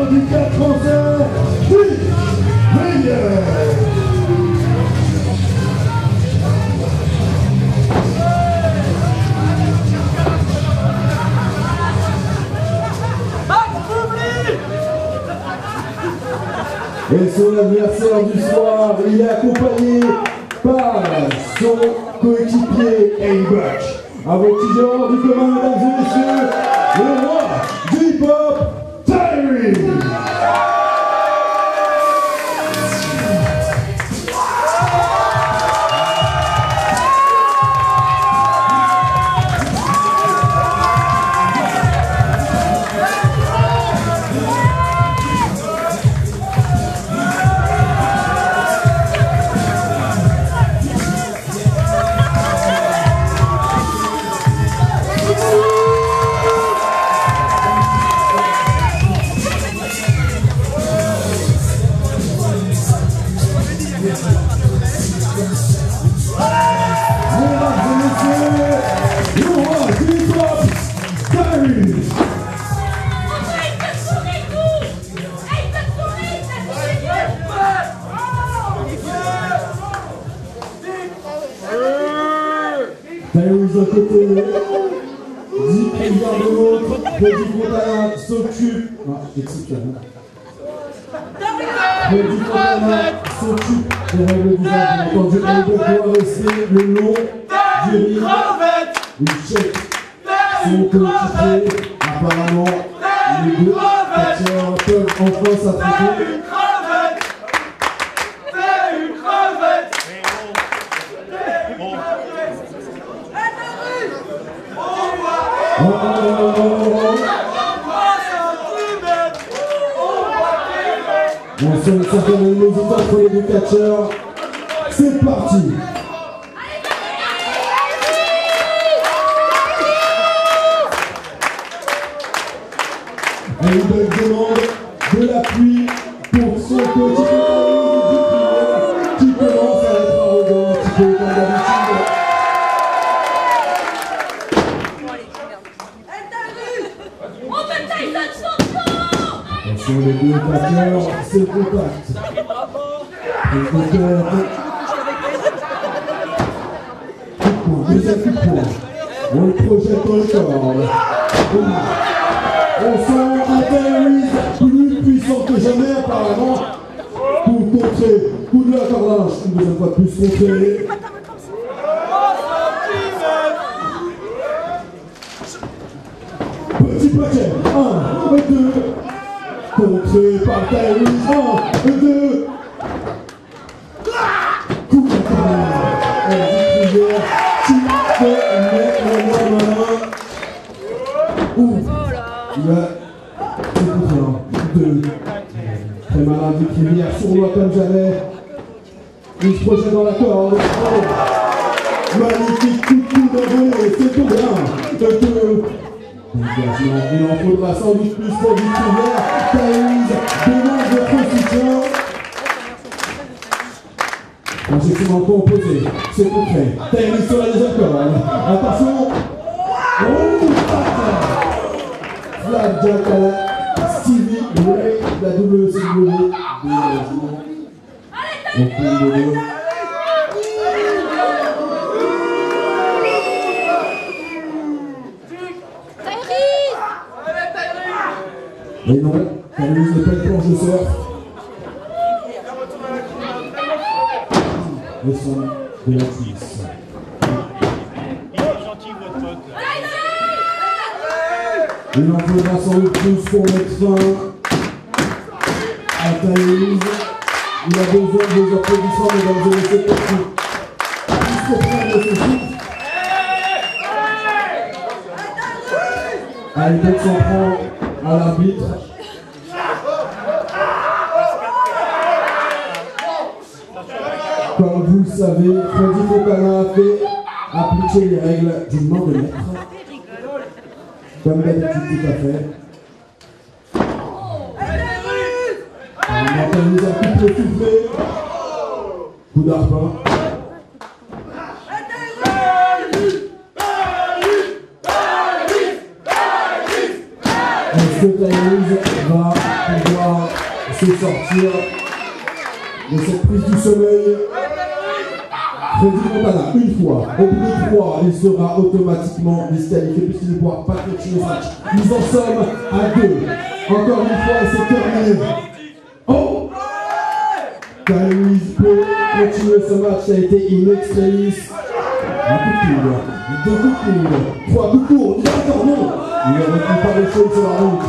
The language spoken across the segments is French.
handicap français, Riviere. Et son adversaire du soir, il est accompagné par son coéquipier A-Buck. À vos petits genres du commun, mesdames et messieurs, le roi du hip-hop, Tyrese. Tyrese d'un côté, 10 milliards de l'autre, Petit Fontana s'occupe. Ah, exceptionnel. Petit Fontana s'occupe des règles du jeu. Bien entendu, elle doit rester le long du ring. Il check son coéquipier. Apparemment, les deux catcheurs peuvent enfin s'affronter. On sent une certaine animosité entre les deux catcheurs. C'est parti. Et il demande de l'appui pour son coéquipier qui commence à être arrogant, un petit peu comme d'habitude. Attention les deux catcheurs, c'est le contact. Le contact. Coup de poing, deuxième coup de poing. On le projette dans le corps. On sent un Tyrese plus puissant que jamais apparemment pour contrer. Coup de la carlinge, une deuxième fois de plus contré. Petit paquet, 1, 2. Contré par Tyrese, 1, 2. Coup de carlinge. Elle dit Riviere, tu fais mettre le malin. Ouh. Il va s'écouter, 2. Très malin du Riviere, sournois comme jamais. Il se projette dans la corde. Oh. Magnifique coup de coude envolé, c'est tombé, 1, 2. Engagement, il en faudra sans doute plus pour du Riviere. Tyrese demande votre soutien. Injection composé, c'est concret. Tyrese sur la deuxième corde. Attention. Oh, Flag Jack à la Stevie Ray, la WCW. On peut le deux. Mais non, Tyrese n'est pas une planche de surf. Le son de la cuisse. Il est gentil votre pote. Il en faudra sans doute plus pour mettre fin à Tyrese. Il a besoin de vos applaudissements, mesdames et messieurs, pour prendre ses souffles. Allez, peut-être s'en prend à l'arbitre. Comme vous le savez, Freddy Fontana a fait appliquer les règles du main de maître. Comme d'habitude, tout à fait. On entend un couple soufflé. Coup d'arpin. Est-ce que Tyrese va pouvoir se sortir de cette prise du sommeil. Freddy Montana, une fois, au bout de 3, il sera automatiquement disqualifié puisqu'il ne pourra pas continuer ce match. Nous en sommes à 2. Encore une fois, et c'est terminé. Oh! Tyrese peut continuer ce match, ça a été in extremis. Un coup de coude, 2 coups de coude, 3 coups de coude, il a encore non. Il est retenu par les choses sur la route.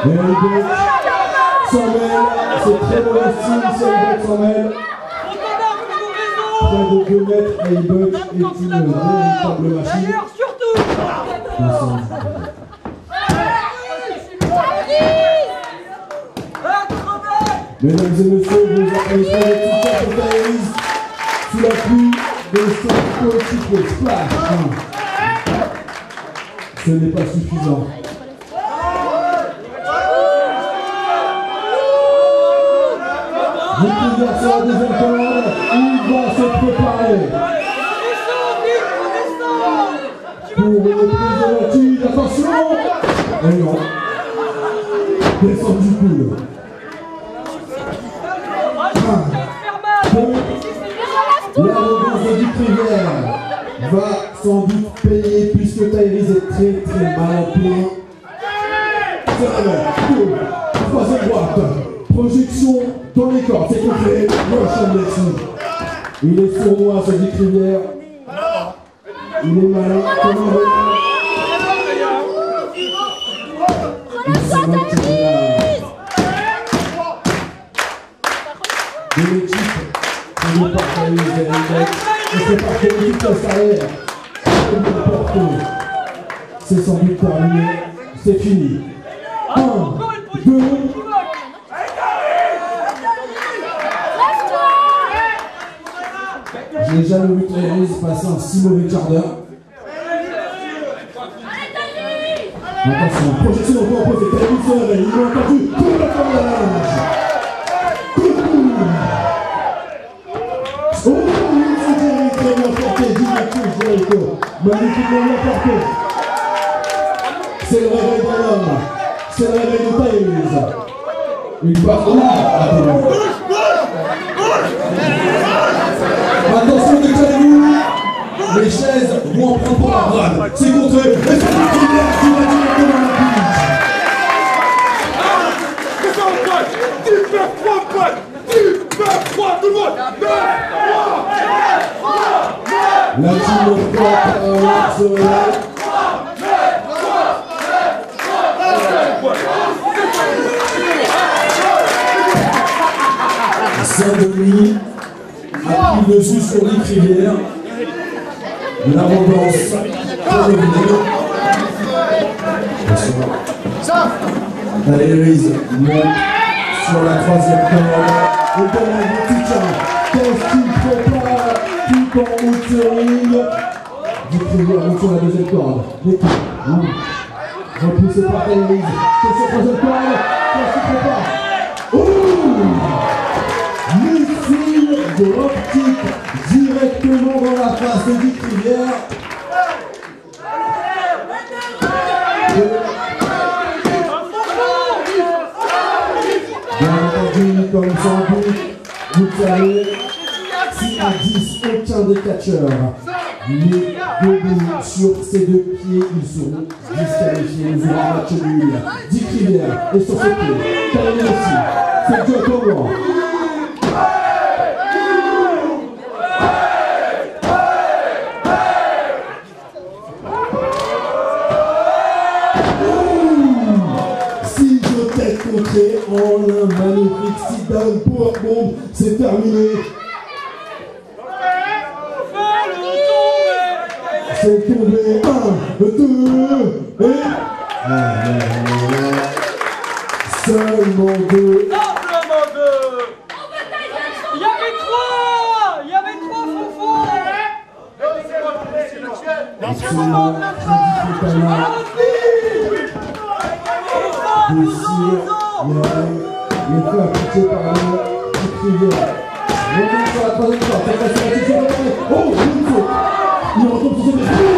Et Elbert s'en mêle, c'est très mauvais signe si Elbert s'en mêle. Près de 2 mètres, Elbert est une véritable machine. Mesdames et messieurs, vous applaudissez le soutien pour Tyrese sous la pluie de son coéquipier Splash. Ce n'est pas suffisant. Riviere sur la deuxième commande, il va se préparer pour une prise de voiture. Attention! Et non, descend du coude. L'arrogance de Riviere va sans doute payer puisque Tyrese est très mal en point. C'est la même. Troisième droite. Projection dans les cordes. C'est complet. Motion dessus. Il est sournois, ce Dick Riviere. Il est malin comme un vrai. Il se moque de l'équipe. On est parti vers Elbert. Et c'est parti l'équipe de carrière. C'est sans doute terminé. C'est fini. 1, 2. Je n'ai jamais vu Tyrese passer un si mauvais quart d'heure. Attention, projection encore opposée. Tyrese se réveille. Il a entendu complètement la nage. Oh, c'est très bien porté. Magnifiquement bien porté. C'est le réveil d'un homme. C'est le réveil de Tyrese. Une fois. Attention, décalez-vous. Les chaises vont en prendre pour la brade. C'est contré. Et c'est le Riviere qui va directement dans la pige. C'est ça, on passe. Tu fais 3 potes. Tu fais 3, tout le monde. 2, 3. La team de 3 se relève. Saint-Denis a pris le dessus sur Dick Riviere. L'arrogance pour le vinaigre. Tyrese monte sur la 3e corde. Et dans la soutien, qu'est-ce qu'il prépare tout en haut de ring. Dick Riviere monte sur la 2e corde. L'équipe, repoussé par Tyrese. C'est sa 3e corde. Qu'est-ce qu'il prépare? De l'optique directement dans la face de Dick Riviere. Bien entendu, comme sans doute, vous le savez, 6 à 10, aucun des catcheurs n'est debout sur ses 2 pieds, ils seront disqualifiés. Nous aurons un match nul. Dick Riviere est sur ses pieds. Tyrese aussi. C'est Dieu comment. En un magnifique sit-down powerbomb, c'est terminé. C'est tombé. 1, 2, et... Seulement 2. Simplement 2. Il y avait 3. Il y avait 3 faux. Absolument il est fait appliquer par la Dick Riviere. Remonte sur la 3e corde. Oh, il retombe sur ses pieds.